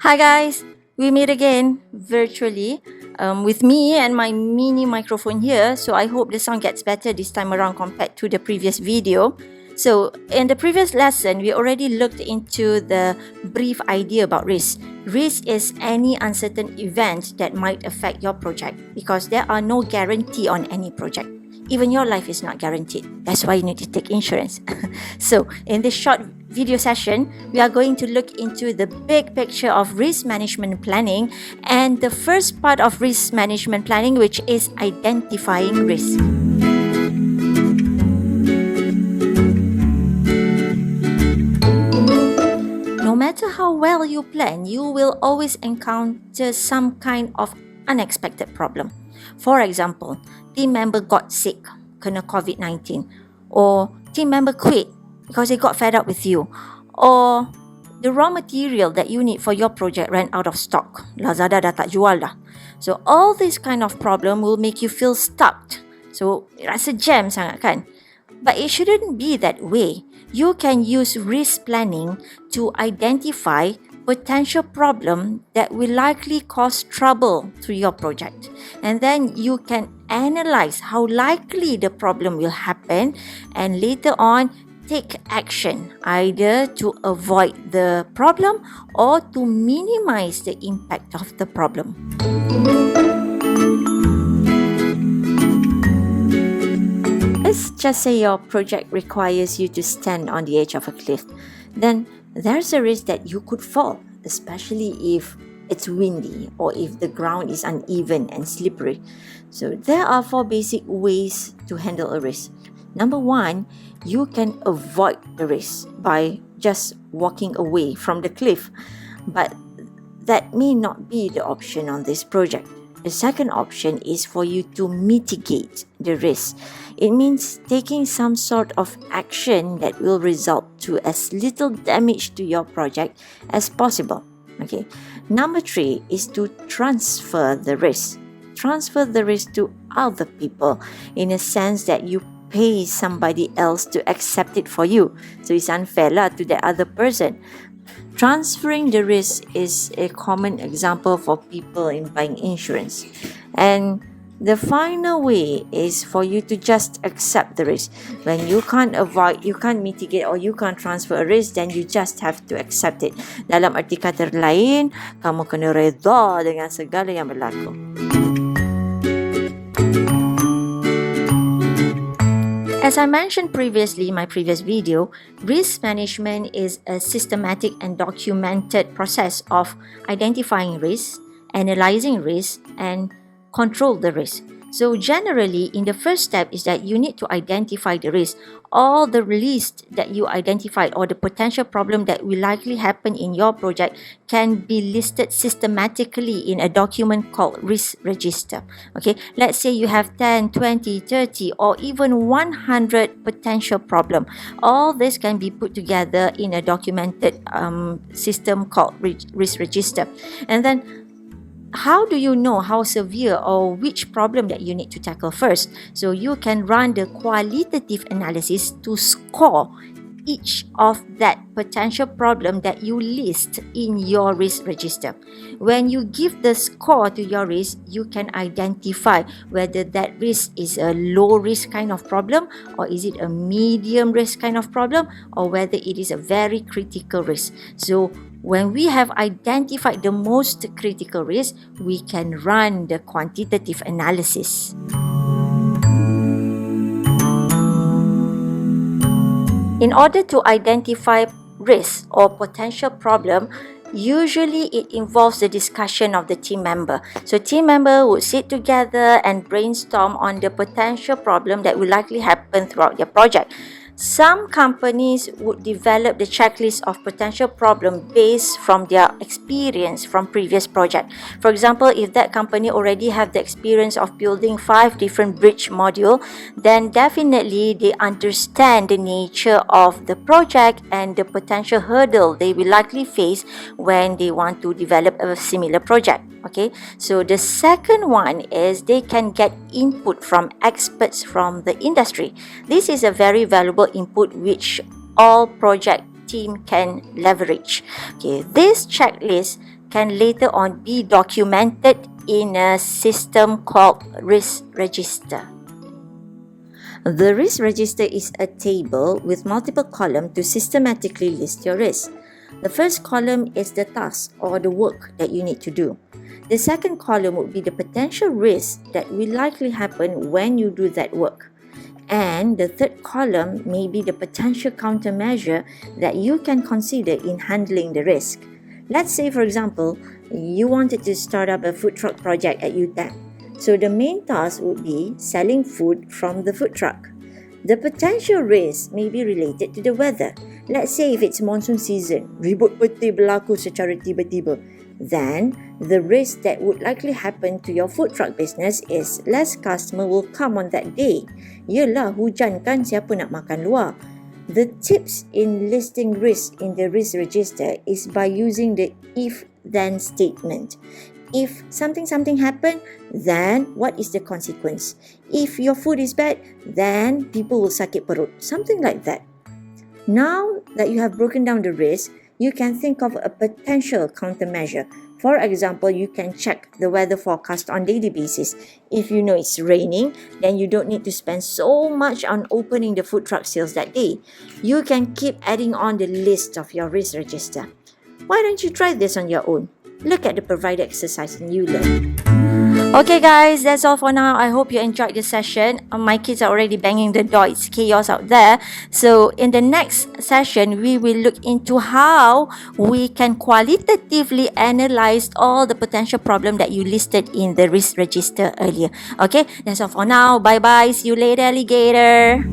Hi guys, we meet again virtually with me and my mini microphone here. So I hope the sound gets better this time around compared to the previous video. So in the previous lesson, we already looked into the brief idea about risk. Risk is any uncertain event that might affect your project because there are no guarantee on any project. Even your life is not guaranteed. That's why you need to take insurance. So in this short video session, we are going to look into the big picture of risk management planning and the first part of risk management planning, which is identifying risk. No matter how well you plan, you will always encounter some kind of unexpected problem. For example, team member got sick, kena COVID-19, or team member quit because they got fed up with you, or the raw material that you need for your project ran out of stock. Lazada dah tak jual dah. So all this kind of problem will make you feel stuck. So rasa jam sangat kan? But it shouldn't be that way. You can use risk planning to identify potential problem that will likely cause trouble to your project. And then you can analyze how likely the problem will happen and later on take action either to avoid the problem or to minimize the impact of the problem. Let's just say your project requires you to stand on the edge of a cliff. Then there's a risk that you could fall, especially if it's windy or if the ground is uneven and slippery. So there are 4 basic ways to handle a risk. Number 1, you can avoid the risk by just walking away from the cliff. But that may not be the option on this project. The second option is for you to mitigate the risk. It means taking some sort of action that will result to as little damage to your project as possible. Okay. Number 3 is to transfer the risk. Transfer the risk to other people in a sense that you pay somebody else to accept it for you. So it's unfair to that other person. Transferring the risk is a common example for people in buying insurance. And the final way is for you to just accept the risk. When you can't avoid, you can't mitigate or you can't transfer a risk, then you just have to accept it. Dalam arti kata lain, kamu kena redha dengan segala yang berlaku. As I mentioned previously in my previous video, risk management is a systematic and documented process of identifying risk, analyzing risk, and control the risk. So generally, in the first step is that you need to identify the risk. All the list that you identified or the potential problem that will likely happen in your project can be listed systematically in a document called risk register. Okay, let's say you have 10, 20, 30 or even 100 potential problem. All this can be put together in a documented system called risk register. And then how do you know how severe or which problem that you need to tackle first? So you can run the qualitative analysis to score each of that potential problem that you list in your risk register. When you give the score to your risk, you can identify whether that risk is a low risk kind of problem or is it a medium risk kind of problem or whether it is a very critical risk. So when we have identified the most critical risk, we can run the quantitative analysis. In order to identify risk or potential problem, usually it involves the discussion of the team member. So team member would sit together and brainstorm on the potential problem that will likely happen throughout their project. Some companies would develop the checklist of potential problem based from their experience from previous project. For example, if that company already have the experience of building 5 different bridge module, then definitely they understand the nature of the project and the potential hurdle they will likely face when they want to develop a similar project. Okay, so the second one is they can get input from experts from the industry. This is a very valuable input which all project team can leverage. Okay, this checklist can later on be documented in a system called risk register. The risk register is a table with multiple columns to systematically list your risks. The first column is the task or the work that you need to do. The second column would be the potential risks that will likely happen when you do that work. And the third column may be the potential countermeasure that you can consider in handling the risk. Let's say, for example, you wanted to start up a food truck project at UTAM. So the main task would be selling food from the food truck. The potential risk may be related to the weather. Let's say if it's monsoon season, ribut peti berlaku secara tiba-tiba. Then, the risk that would likely happen to your food truck business is less customer will come on that day. Yelah, hujan kan, siapa nak makan luar? The tips in listing risk in the risk register is by using the if-then statement. If something happen, then what is the consequence? If your food is bad, then people will sakit perut. Something like that. Now that you have broken down the risk, you can think of a potential countermeasure. For example, you can check the weather forecast on daily basis. If you know it's raining, then you don't need to spend so much on opening the food truck sales that day. You can keep adding on the list of your risk register. Why don't you try this on your own? Look at the provided exercise and you learn. Okay guys, that's all for now. I hope you enjoyed this session. My kids are already banging the door. It's chaos out there. So in the next session, we will look into how we can qualitatively analyze all the potential problem that you listed in the risk register earlier. Okay, that's all for now. Bye bye. See you later, alligator.